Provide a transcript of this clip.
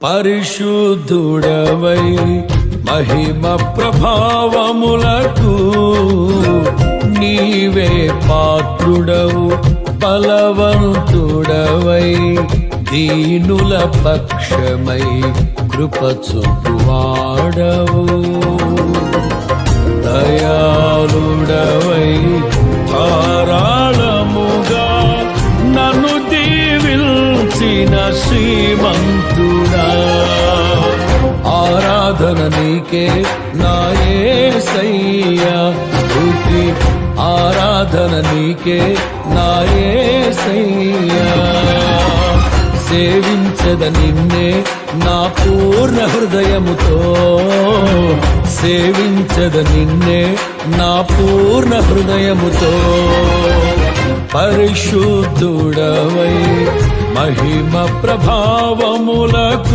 పరిశుద్ధుడవై మహిమ ప్రభావములకు నీవే పాత్రుడవు, బలవంతుడవై దీనుల పక్షమై కృప చూపువాడవు. దయాళుడవై ధారాళముగా నన్ను దీవించిన శ్రీమంతుడా, ఆరాధన నీకే నా యేసయ్యా, స్తుతి ఆరాధన నీకే నా యేసయ్యా. సేవించద నిన్నే నా పూర్ణ హృదయముతో, సేవించద నిన్నే నా పూర్ణ హృదయముతో. పరిశుద్ధుడవై మహిమ ప్రభావములకు